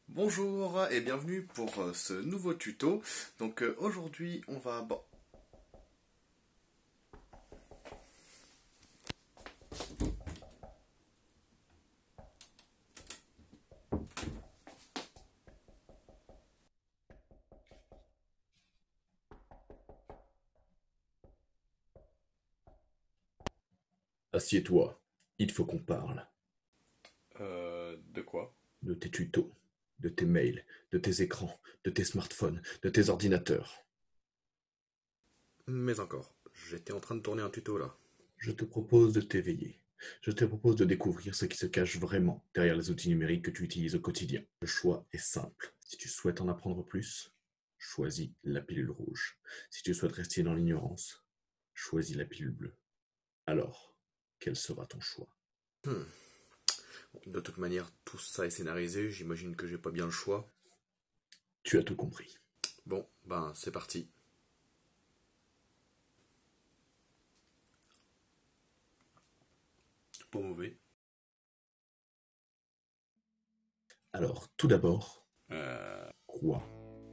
Bonjour et bienvenue pour ce nouveau tuto. Aujourd'hui on va... Bon, Assieds-toi, il faut qu'on parle de quoi? de tes tutos, de tes mails, de tes écrans, de tes smartphones, de tes ordinateurs. Mais encore, j'étais en train de tourner un tuto là. Je te propose de t'éveiller. Je te propose de découvrir ce qui se cache vraiment derrière les outils numériques que tu utilises au quotidien. Le choix est simple. Si tu souhaites en apprendre plus, choisis la pilule rouge. Si tu souhaites rester dans l'ignorance, choisis la pilule bleue. Alors, quel sera ton choix? Hmm. De toute manière, tout ça est scénarisé, j'imagine que j'ai pas bien le choix. Tu as tout compris. Bon, ben c'est parti. Pas mauvais. Alors, tout d'abord, Euh, quoi?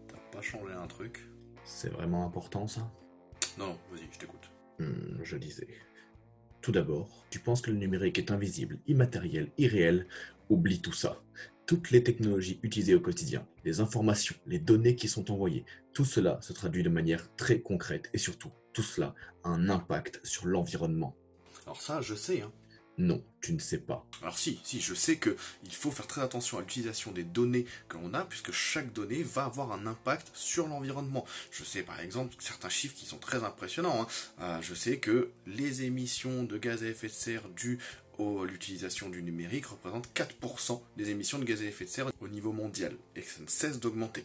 T'as pas changé un truc? C'est vraiment important ça? Non, non, vas-y, je t'écoute. Je disais. Tout d'abord, tu penses que le numérique est invisible, immatériel, irréel. Oublie tout ça. Toutes les technologies utilisées au quotidien, les informations, les données qui sont envoyées, tout cela se traduit de manière très concrète et surtout, tout cela a un impact sur l'environnement. Alors ça, je sais, hein. Non, tu ne sais pas. Alors si, je sais que il faut faire très attention à l'utilisation des données que l'on a, puisque chaque donnée va avoir un impact sur l'environnement. Je sais par exemple certains chiffres qui sont très impressionnants, hein. Je sais que les émissions de gaz à effet de serre dues à l'utilisation du numérique représentent 4% des émissions de gaz à effet de serre au niveau mondial, et que ça ne cesse d'augmenter.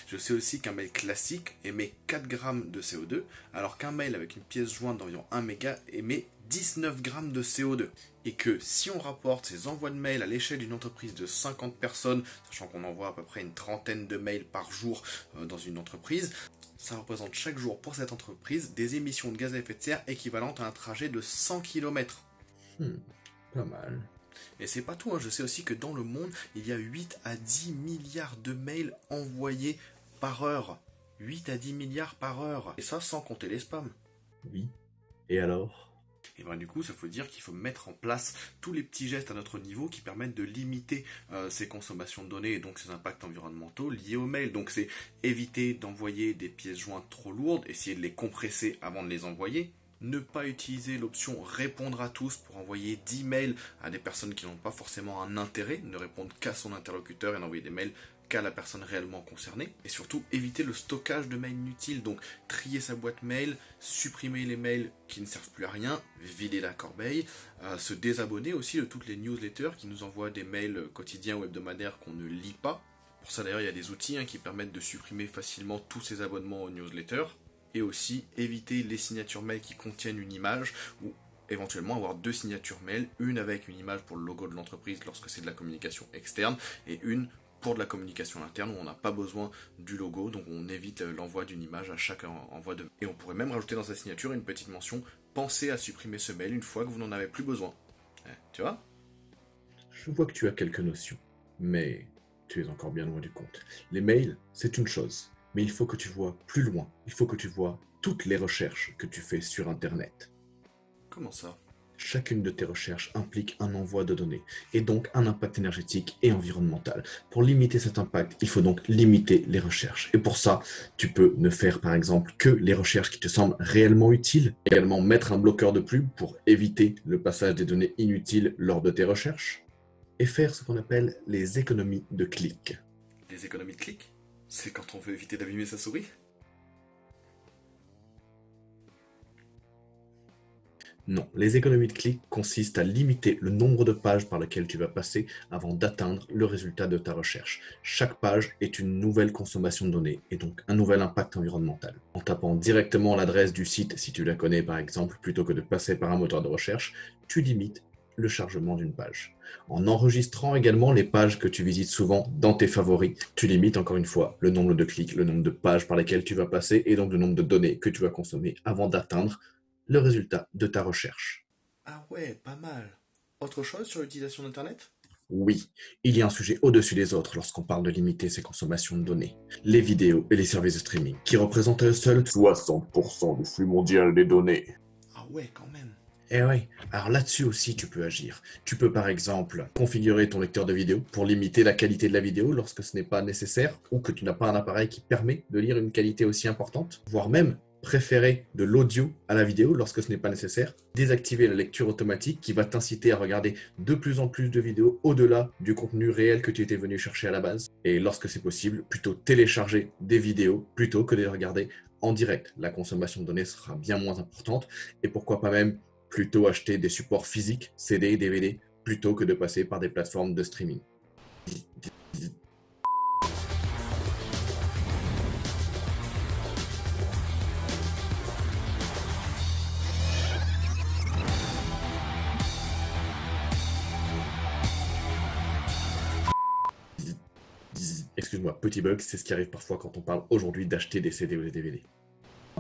Je sais aussi qu'un mail classique émet 4 grammes de CO2, alors qu'un mail avec une pièce jointe d'environ 1 méga émet 19 grammes de CO2. Et que si on rapporte ces envois de mails à l'échelle d'une entreprise de 50 personnes, sachant qu'on envoie à peu près une trentaine de mails par jour dans une entreprise, ça représente chaque jour pour cette entreprise des émissions de gaz à effet de serre équivalentes à un trajet de 100 km. Hmm, Pas mal. Et c'est pas tout, hein. Je sais aussi que dans le monde, il y a 8 à 10 milliards de mails envoyés par heure. 8 à 10 milliards par heure. Et ça sans compter les spams. Oui. Et alors? Et ben du coup, ça veut dire qu'il faut mettre en place tous les petits gestes à notre niveau qui permettent de limiter ces consommations de données et donc ces impacts environnementaux liés au mail. Donc c'est éviter d'envoyer des pièces jointes trop lourdes, essayer de les compresser avant de les envoyer. Ne pas utiliser l'option répondre à tous pour envoyer 10 mails à des personnes qui n'ont pas forcément un intérêt, ne répondre qu'à son interlocuteur et n'envoyer des mails qu'à la personne réellement concernée. Et surtout, éviter le stockage de mails inutiles. Donc, trier sa boîte mail, supprimer les mails qui ne servent plus à rien, vider la corbeille, se désabonner aussi de toutes les newsletters qui nous envoient des mails quotidiens ou hebdomadaires qu'on ne lit pas. Pour ça, d'ailleurs, il y a des outils qui permettent de supprimer facilement tous ces abonnements aux newsletters. Et aussi, éviter les signatures mail qui contiennent une image ou éventuellement avoir deux signatures mail, une avec une image pour le logo de l'entreprise lorsque c'est de la communication externe et une pour de la communication interne où on n'a pas besoin du logo, donc on évite l'envoi d'une image à chaque envoi de mail. Et on pourrait même rajouter dans sa signature une petite mention pensez à supprimer ce mail une fois que vous n'en avez plus besoin. Tu vois? Je vois que tu as quelques notions, mais tu es encore bien loin du compte. Les mails, c'est une chose, mais il faut que tu vois plus loin. Il faut que tu vois toutes les recherches que tu fais sur Internet. Comment ça? Chacune de tes recherches implique un envoi de données, et donc un impact énergétique et environnemental. Pour limiter cet impact, il faut donc limiter les recherches. Et pour ça, tu peux ne faire par exemple que les recherches qui te semblent réellement utiles. Également mettre un bloqueur de pub pour éviter le passage des données inutiles lors de tes recherches. Et faire ce qu'on appelle les économies de clics. Les économies de clics? C'est quand on veut éviter d'abîmer sa souris? Non, les économies de clics consistent à limiter le nombre de pages par lesquelles tu vas passer avant d'atteindre le résultat de ta recherche. Chaque page est une nouvelle consommation de données et donc un nouvel impact environnemental. En tapant directement l'adresse du site, si tu la connais par exemple, plutôt que de passer par un moteur de recherche, tu limites le chargement d'une page. En enregistrant également les pages que tu visites souvent dans tes favoris, tu limites encore une fois le nombre de clics, le nombre de pages par lesquelles tu vas passer et donc le nombre de données que tu vas consommer avant d'atteindre le résultat de ta recherche. Ah ouais, pas mal. Autre chose sur l'utilisation d'Internet? Oui, il y a un sujet au-dessus des autres lorsqu'on parle de limiter ces consommations de données. Les vidéos et les services de streaming, qui représentent à eux seuls 60% du flux mondial des données. Ah ouais, quand même. Eh oui, alors là-dessus aussi tu peux agir. Tu peux par exemple configurer ton lecteur de vidéo pour limiter la qualité de la vidéo lorsque ce n'est pas nécessaire ou que tu n'as pas un appareil qui permet de lire une qualité aussi importante, voire même préférer de l'audio à la vidéo lorsque ce n'est pas nécessaire, désactiver la lecture automatique qui va t'inciter à regarder de plus en plus de vidéos au-delà du contenu réel que tu étais venu chercher à la base. Et lorsque c'est possible, plutôt télécharger des vidéos plutôt que de les regarder en direct. La consommation de données sera bien moins importante et pourquoi pas même plutôt acheter des supports physiques, CD, DVD, plutôt que de passer par des plateformes de streaming. Excuse-moi, petit bug, c'est ce qui arrive parfois quand on parle aujourd'hui d'acheter des CD ou des DVD.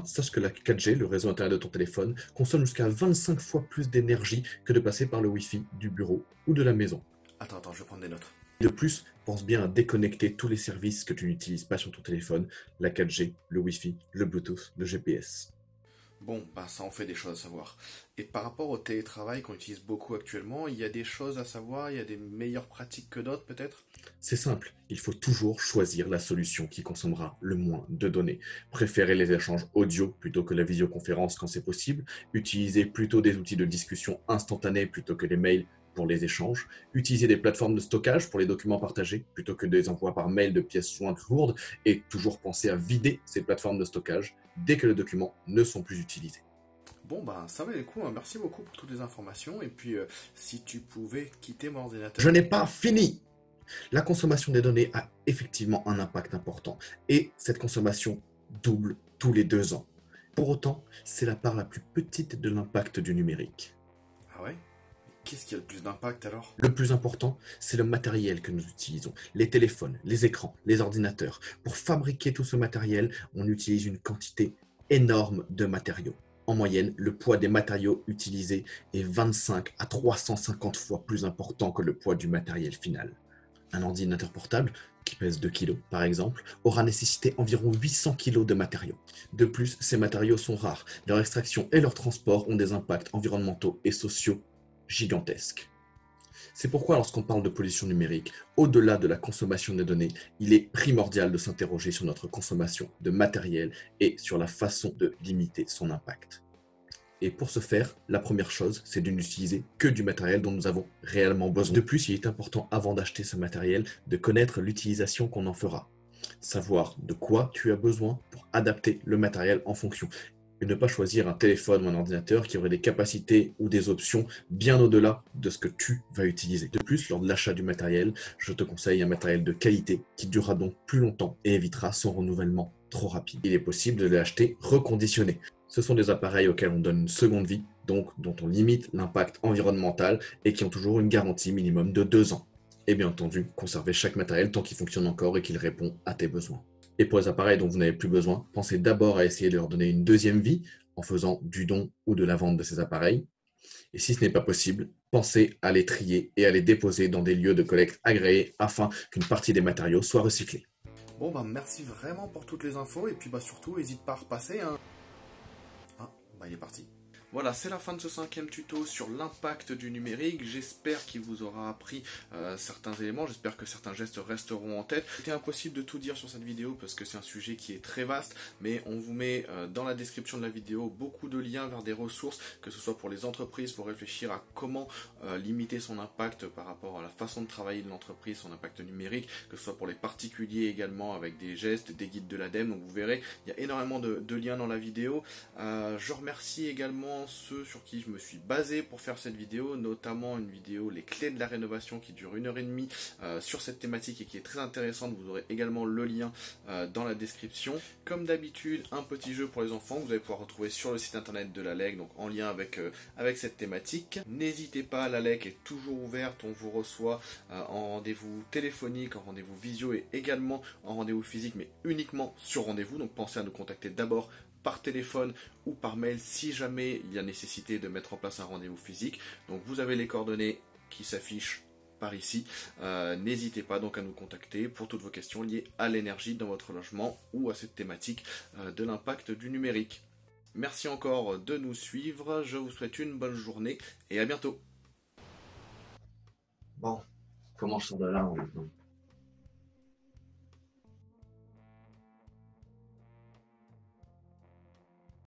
Sache que la 4G, le réseau internet de ton téléphone, consomme jusqu'à 25 fois plus d'énergie que de passer par le Wi-Fi du bureau ou de la maison. Attends, je vais prendre des notes. De plus, pense bien à déconnecter tous les services que tu n'utilises pas sur ton téléphone, la 4G, le Wi-Fi, le Bluetooth, le GPS. Bon, bah ça en fait des choses à savoir. Et par rapport au télétravail qu'on utilise beaucoup actuellement, il y a des choses à savoir, il y a des meilleures pratiques que d'autres peut-être? C'est simple, il faut toujours choisir la solution qui consommera le moins de données. Préférez les échanges audio plutôt que la visioconférence quand c'est possible. Utilisez plutôt des outils de discussion instantanés plutôt que les mails pour les échanges. Utilisez des plateformes de stockage pour les documents partagés plutôt que des envois par mail de pièces jointes lourdes. Et toujours penser à vider ces plateformes de stockage dès que les documents ne sont plus utilisés. Bon, bah ça valait le coup, hein. Merci beaucoup pour toutes les informations. Et puis, si tu pouvais quitter mon ordinateur... Je n'ai pas fini! La consommation des données a effectivement un impact important et cette consommation double tous les 2 ans. Pour autant, c'est la part la plus petite de l'impact du numérique. Ah ouais? Qu'est-ce qui a le plus d'impact alors? Le plus important, c'est le matériel que nous utilisons, les téléphones, les écrans, les ordinateurs. Pour fabriquer tout ce matériel, on utilise une quantité énorme de matériaux. En moyenne, le poids des matériaux utilisés est 25 à 350 fois plus important que le poids du matériel final. Un ordinateur portable, qui pèse 2 kg par exemple, aura nécessité environ 800 kg de matériaux. De plus, ces matériaux sont rares. Leur extraction et leur transport ont des impacts environnementaux et sociaux gigantesques. C'est pourquoi lorsqu'on parle de pollution numérique, au-delà de la consommation des données, il est primordial de s'interroger sur notre consommation de matériel et sur la façon de limiter son impact. Et pour ce faire, la première chose, c'est de n'utiliser que du matériel dont nous avons réellement besoin. De plus, il est important, avant d'acheter ce matériel, de connaître l'utilisation qu'on en fera. Savoir de quoi tu as besoin pour adapter le matériel en fonction. Et ne pas choisir un téléphone ou un ordinateur qui aurait des capacités ou des options bien au-delà de ce que tu vas utiliser. De plus, lors de l'achat du matériel, je te conseille un matériel de qualité qui durera donc plus longtemps et évitera son renouvellement trop rapide. Il est possible de l'acheter reconditionné. Ce sont des appareils auxquels on donne une seconde vie, donc dont on limite l'impact environnemental et qui ont toujours une garantie minimum de 2 ans. Et bien entendu, conservez chaque matériel tant qu'il fonctionne encore et qu'il répond à tes besoins. Et pour les appareils dont vous n'avez plus besoin, pensez d'abord à essayer de leur donner une deuxième vie en faisant du don ou de la vente de ces appareils. Et si ce n'est pas possible, pensez à les trier et à les déposer dans des lieux de collecte agréés afin qu'une partie des matériaux soit recyclée. Bon, bah merci vraiment pour toutes les infos. Et puis, bah surtout, n'hésite pas à repasser, hein. Ah, bah il est parti. Voilà, c'est la fin de ce 5e tuto sur l'impact du numérique. J'espère qu'il vous aura appris certains éléments, j'espère que certains gestes resteront en tête. C'était impossible de tout dire sur cette vidéo parce que c'est un sujet qui est très vaste, mais on vous met dans la description de la vidéo beaucoup de liens vers des ressources, que ce soit pour les entreprises, pour réfléchir à comment limiter son impact par rapport à la façon de travailler de l'entreprise, son impact numérique, que ce soit pour les particuliers également avec des gestes, des guides de l'ADEME. Donc vous verrez, il y a énormément de liens dans la vidéo. Je remercie également ceux sur qui je me suis basé pour faire cette vidéo, notamment une vidéo les clés de la rénovation qui dure 1h30 sur cette thématique et qui est très intéressante. Vous aurez également le lien dans la description. Comme d'habitude, un petit jeu pour les enfants que vous allez pouvoir retrouver sur le site internet de la LEC, donc en lien avec cette thématique. N'hésitez pas, la LEC est toujours ouverte, on vous reçoit en rendez-vous téléphonique, en rendez-vous visio et également en rendez-vous physique, mais uniquement sur rendez-vous. Donc pensez à nous contacter d'abord par téléphone ou par mail si jamais il y a nécessité de mettre en place un rendez-vous physique. Donc vous avez les coordonnées qui s'affichent par ici. N'hésitez pas donc à nous contacter pour toutes vos questions liées à l'énergie dans votre logement ou à cette thématique de l'impact du numérique. Merci encore de nous suivre, je vous souhaite une bonne journée et à bientôt. Bon, comment je sors de là maintenant?